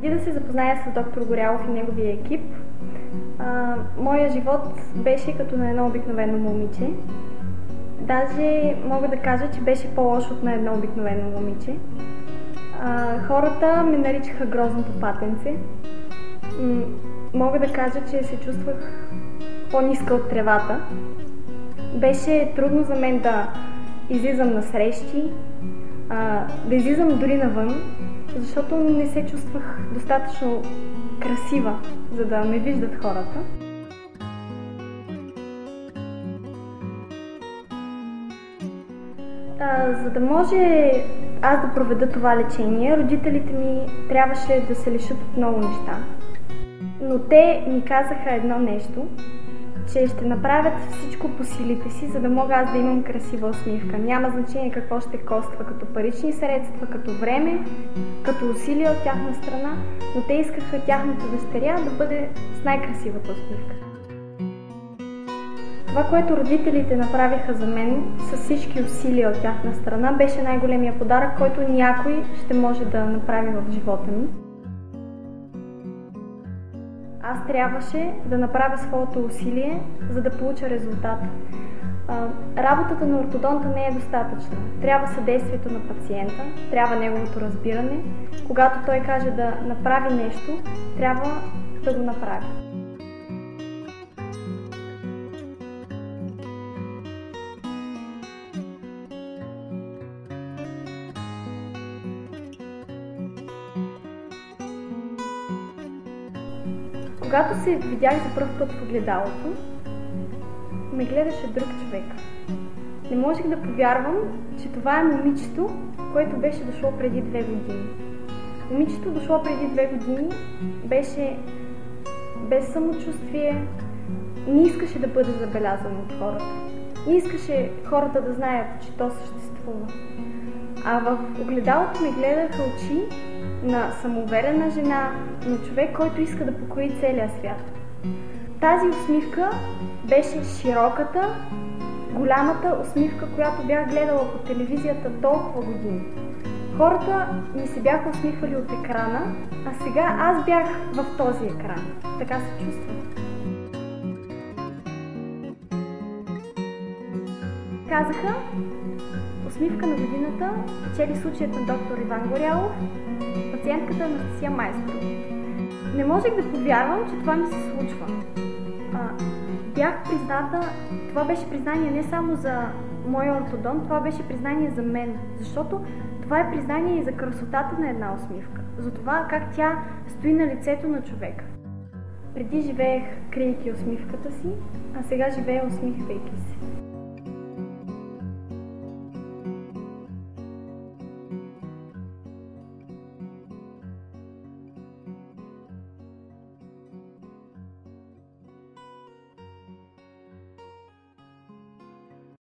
Преди да се запозная с доктор Горялов и неговия екип, моя живот беше като на едно обикновено момиче. Даже мога да кажа, че беше по-лошо от на едно обикновено момиче. Хората ме наричаха грозното патенце. Мога да кажа, че се чувствах по-ниска от тревата. Беше трудно за мен да излизам на срещи, да излизам дори навън, защото не се чувствах достатъчно красива, за да ме виждат хората. За да може аз да проведа това лечение, родителите ми трябваше да се лишат от много неща. Но те ми казаха едно нещо, че ще направят всичко по силите си, за да мога аз да имам красива усмивка. Няма значение какво ще коства, като парични средства, като време, като усилия от тяхна страна, но те искаха тяхната дъщеря да бъде с най-красивата усмивка. Това, което родителите направиха за мен, с всички усилия от тяхна страна, беше най-големия подарък, който някой ще може да направи в живота ми. Аз трябваше да направя своето усилие, за да получа резултат. Работата на ортодонта не е достатъчна. Трябва съдействието на пациента, трябва неговото разбиране. Когато той каже да направи нещо, трябва да го направи. Когато се видях за пръв път в огледалото, ме гледаше друг човек. Не можех да повярвам, че това е момичето, което беше дошло преди 2 години. Момичето дошло преди 2 години беше без самочувствие, не искаше да бъде забелязано от хората. Не искаше хората да знаят, че то съществува. А в огледалото ме гледаха очи на самоуверена жена, на човек, който иска да покори целия свят. Тази усмивка беше широката, голямата усмивка, която бях гледала по телевизията толкова години. Хората ми се бяха усмихвали от екрана, а сега аз бях в този екран. Така се чувствах. Казаха, усмивка на годината печели случаят на доктор Иван Горялов, пациентката Анастасия Майсторова. Не можех да повярвам, че това ми се случва. Бях призната, това беше признание не само за моя ортодонт, това беше признание за мен, защото това е признание и за красотата на една усмивка, за това как тя стои на лицето на човека. Преди живеех, криейки усмивката си, а сега живея усмихвайки се.